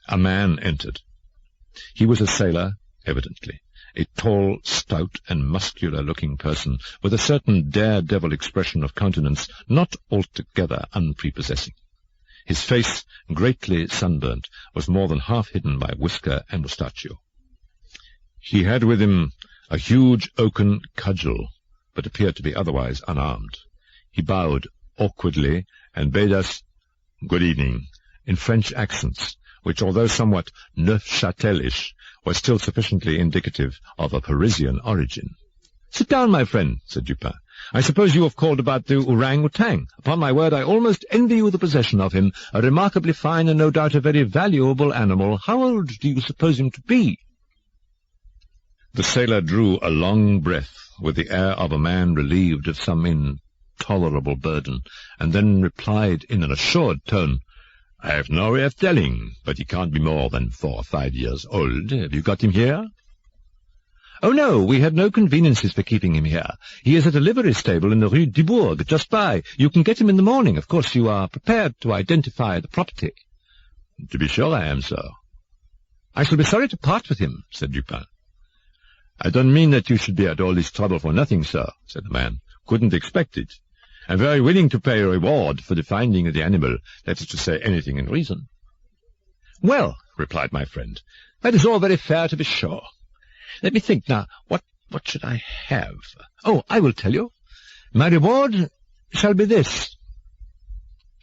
A man entered. He was a sailor, evidently, a tall, stout, and muscular-looking person, with a certain daredevil expression of countenance not altogether unprepossessing. His face, greatly sunburnt, was more than half hidden by whisker and mustachio. He had with him a huge oaken cudgel, but appeared to be otherwise unarmed. He bowed awkwardly and bade us good evening in French accents, which, although somewhat Neufchâtelish, was still sufficiently indicative of a Parisian origin. "Sit down, my friend," said Dupin. "I suppose you have called about the orang-outang. Upon my word, I almost envy you the possession of him. A remarkably fine and no doubt a very valuable animal. How old do you suppose him to be?" The sailor drew a long breath, with the air of a man relieved of some intolerable burden, and then replied in an assured tone, "I have no way of telling, but he can't be more than 4 or 5 years old. Have you got him here?" "Oh, no, we have no conveniences for keeping him here. He is at a livery stable in the Rue Dubourg, just by. You can get him in the morning. Of course, you are prepared to identify the property." "To be sure I am, sir." "I shall be sorry to part with him," said Dupin. "I don't mean that you should be at all this trouble for nothing, sir," said the man. "Couldn't expect it. I'm very willing to pay a reward for the finding of the animal, that is to say, anything in reason." "Well," replied my friend, "that is all very fair, to be sure. Let me think now. What should I have? Oh, I will tell you. My reward shall be this.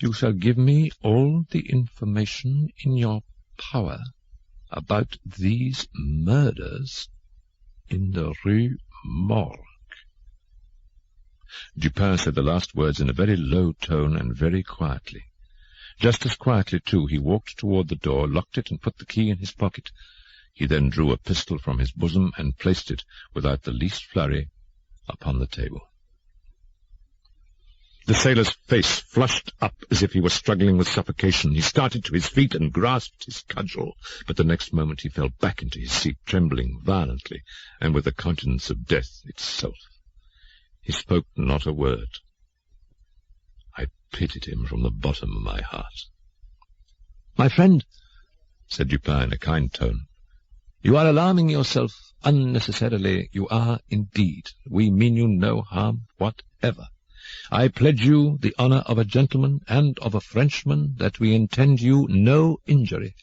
You shall give me all the information in your power about these murders in the Rue Morgue." Dupin said the last words in a very low tone and very quietly. Just as quietly, too, he walked toward the door, locked it, and put the key in his pocket. He then drew a pistol from his bosom and placed it, without the least flurry, upon the table. The sailor's face flushed up as if he were struggling with suffocation. He started to his feet and grasped his cudgel, but the next moment he fell back into his seat, trembling violently, and with the countenance of death itself. He spoke not a word. I pitied him from the bottom of my heart. "My friend," said Dupin in a kind tone, "you are alarming yourself unnecessarily. You are, indeed. We mean you no harm whatever. I pledge you the honor of a gentleman and of a Frenchman that we intend you no injury.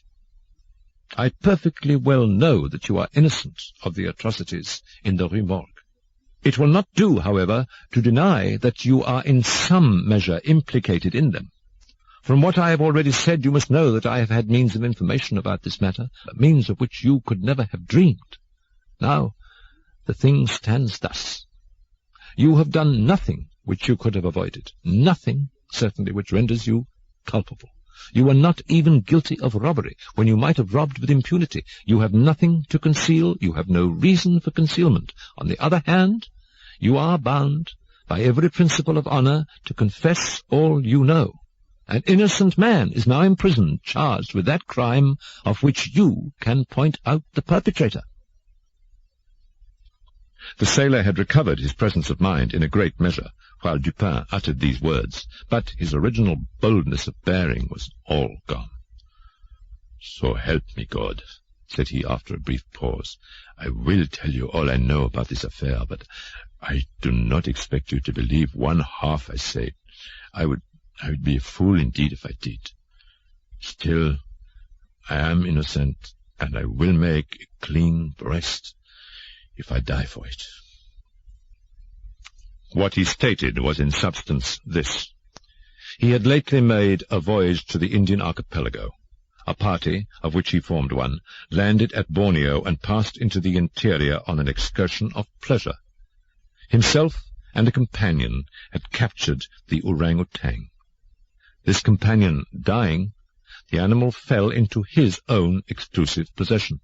I perfectly well know that you are innocent of the atrocities in the Rue Morgue. It will not do, however, to deny that you are in some measure implicated in them. From what I have already said, you must know that I have had means of information about this matter, means of which you could never have dreamed. Now, the thing stands thus. You have done nothing which you could have avoided, nothing, certainly, which renders you culpable. You are not even guilty of robbery, when you might have robbed with impunity. You have nothing to conceal. You have no reason for concealment. On the other hand, you are bound, by every principle of honor, to confess all you know. An innocent man is now imprisoned, charged with that crime of which you can point out the perpetrator." The sailor had recovered his presence of mind in a great measure while Dupin uttered these words, but his original boldness of bearing was all gone. "So help me God," said he after a brief pause. "I will tell you all I know about this affair, but I do not expect you to believe one half I say. I would be a fool indeed if I did. Still, I am innocent, and I will make a clean breast if I die for it." What he stated was in substance this. He had lately made a voyage to the Indian archipelago, A party, of which he formed one, landed at Borneo and passed into the interior on an excursion of pleasure. Himself and a companion had captured the orang-outang. This companion dying, the animal fell into his own exclusive possession.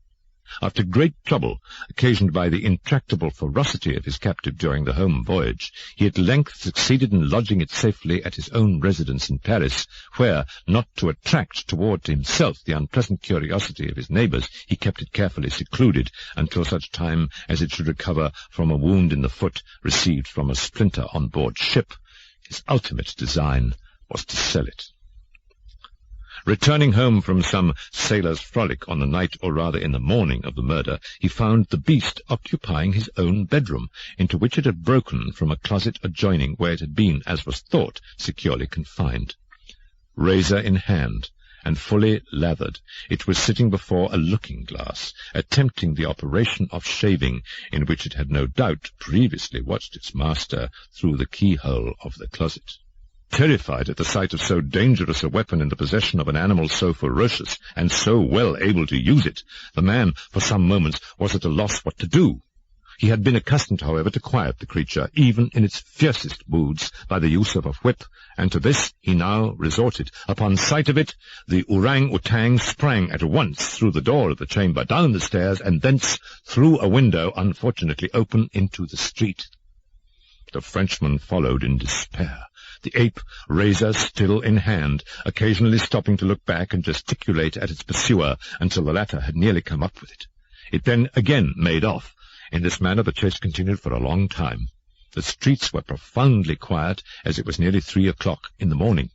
After great trouble, occasioned by the intractable ferocity of his captive during the home voyage, he at length succeeded in lodging it safely at his own residence in Paris, where, not to attract toward himself the unpleasant curiosity of his neighbours, he kept it carefully secluded until such time as it should recover from a wound in the foot received from a splinter on board ship. His ultimate design was to sell it. Returning home from some sailor's frolic on the night, or rather in the morning, of the murder, he found the beast occupying his own bedroom, into which it had broken from a closet adjoining, where it had been, as was thought, securely confined. Razor in hand, and fully lathered, it was sitting before a looking-glass, attempting the operation of shaving, in which it had no doubt previously watched its master through the keyhole of the closet. Terrified at the sight of so dangerous a weapon in the possession of an animal so ferocious and so well able to use it, the man for some moments was at a loss what to do. He had been accustomed, however, to quiet the creature, even in its fiercest moods, by the use of a whip, and to this he now resorted. Upon sight of it, the orang-outang sprang at once through the door of the chamber, down the stairs, and thence through a window unfortunately open into the street. The Frenchman followed in despair, the ape, razor still in hand, occasionally stopping to look back and gesticulate at its pursuer until the latter had nearly come up with it. It then again made off. In this manner the chase continued for a long time. The streets were profoundly quiet, as it was nearly 3 o'clock in the morning.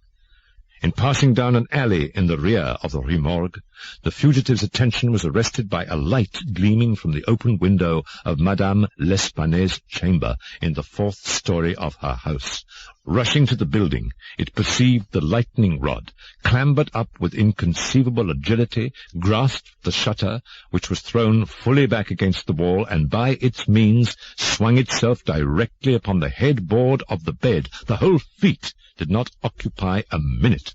In passing down an alley in the rear of the Rue Morgue, the fugitive's attention was arrested by a light gleaming from the open window of Madame L'Espanaye's chamber in the 4th story of her house. Rushing to the building, it perceived the lightning rod, clambered up with inconceivable agility, grasped the shutter, which was thrown fully back against the wall, and by its means swung itself directly upon the headboard of the bed. The whole feat did not occupy a minute.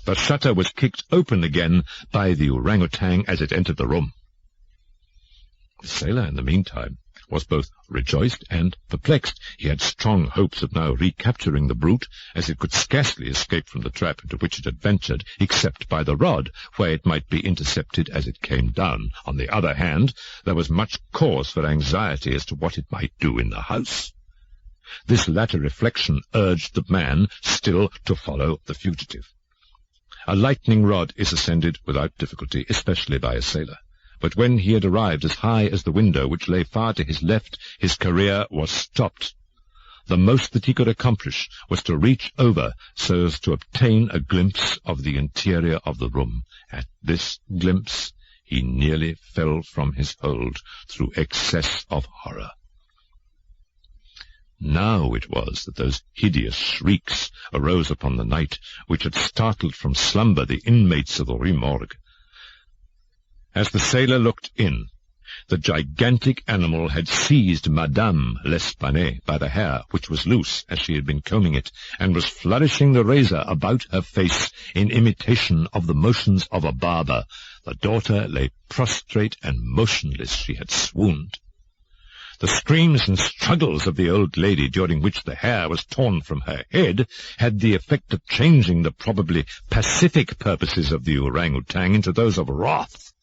The shutter was kicked open again by the orang-outang as it entered the room. The sailor, in the meantime, was both rejoiced and perplexed. He had strong hopes of now recapturing the brute, as it could scarcely escape from the trap into which it had ventured, except by the rod, where it might be intercepted as it came down. On the other hand, there was much cause for anxiety as to what it might do in the house. This latter reflection urged the man still to follow the fugitive. A lightning rod is ascended without difficulty, especially by a sailor. But when he had arrived as high as the window, which lay far to his left, his career was stopped. The most that he could accomplish was to reach over so as to obtain a glimpse of the interior of the room. At this glimpse he nearly fell from his hold through excess of horror. Now it was that those hideous shrieks arose upon the night, which had startled from slumber the inmates of the Rue Morgue. As the sailor looked in, the gigantic animal had seized Madame L'Espanaye by the hair, which was loose as she had been combing it, and was flourishing the razor about her face in imitation of the motions of a barber. The daughter lay prostrate and motionless. She had swooned. The screams and struggles of the old lady, during which the hair was torn from her head, had the effect of changing the probably pacific purposes of the orang-outang into those of wrath.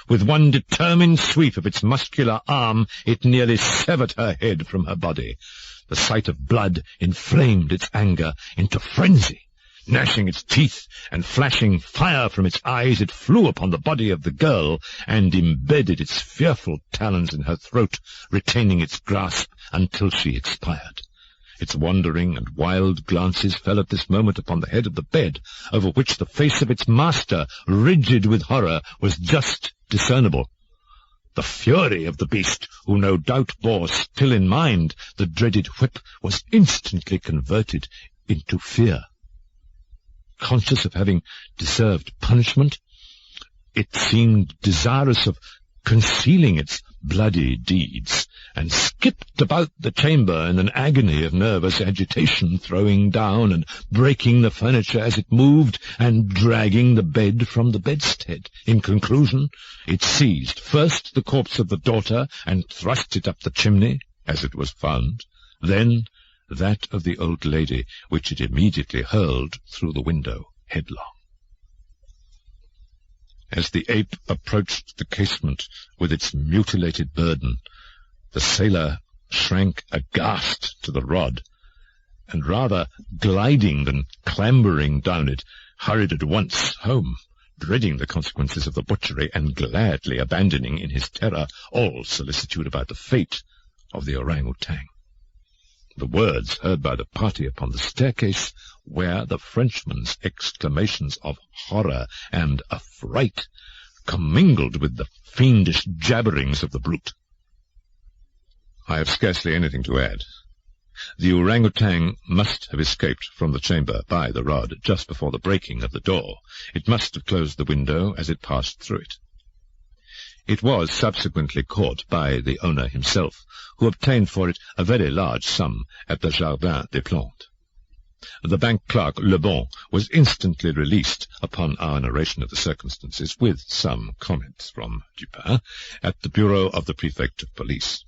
With one determined sweep of its muscular arm, it nearly severed her head from her body. The sight of blood inflamed its anger into frenzy. Gnashing its teeth and flashing fire from its eyes, it flew upon the body of the girl and embedded its fearful talons in her throat, retaining its grasp until she expired. Its wandering and wild glances fell at this moment upon the head of the bed, over which the face of its master, rigid with horror, was just discernible. The fury of the beast, who no doubt bore still in mind the dreaded whip, was instantly converted into fear. Conscious of having deserved punishment, it seemed desirous of concealing its bloody deeds, and skipped about the chamber in an agony of nervous agitation, throwing down and breaking the furniture as it moved, and dragging the bed from the bedstead. In conclusion, it seized first the corpse of the daughter and thrust it up the chimney, as it was found, then that of the old lady, which it immediately hurled through the window headlong. As the ape approached the casement with its mutilated burden, the sailor shrank aghast to the rod, and rather gliding than clambering down it, hurried at once home, dreading the consequences of the butchery, and gladly abandoning in his terror all solicitude about the fate of the orang-outang. The words heard by the party upon the staircase were the Frenchman's exclamations of horror and affright, commingled with the fiendish jabberings of the brute. I have scarcely anything to add. The orang-outang must have escaped from the chamber by the rod just before the breaking of the door. It must have closed the window as it passed through it. It was subsequently caught by the owner himself, who obtained for it a very large sum at the Jardin des Plantes. The bank clerk, Le Bon, was instantly released upon our narration of the circumstances, with some comments from Dupin, at the bureau of the prefect of police.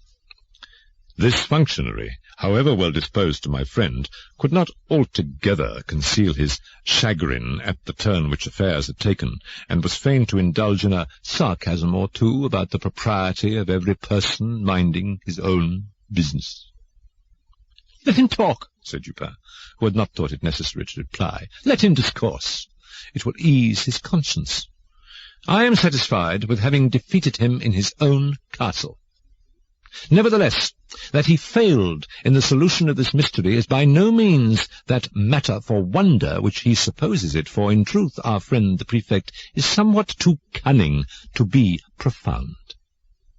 This functionary, however well disposed to my friend, could not altogether conceal his chagrin at the turn which affairs had taken, and was fain to indulge in a sarcasm or two about the propriety of every person minding his own business. "Let him talk," said Dupin, who had not thought it necessary to reply. "Let him discourse. It will ease his conscience. I am satisfied with having defeated him in his own castle. Nevertheless, that he failed in the solution of this mystery is by no means that matter for wonder which he supposes it, for in truth our friend the prefect is somewhat too cunning to be profound.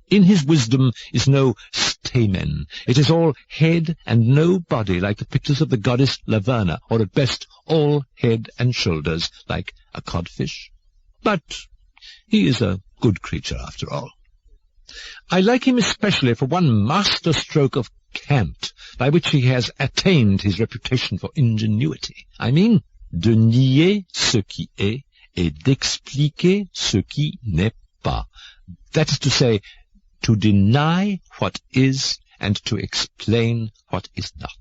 In his wisdom is no stamen. It is all head and no body, like the pictures of the goddess Laverna, or at best all head and shoulders, like a codfish. But he is a good creature after all. I like him especially for one master stroke of cant, by which he has attained his reputation for ingenuity. I mean, de nier ce qui est et d'expliquer ce qui n'est pas. That is to say, to deny what is and to explain what is not.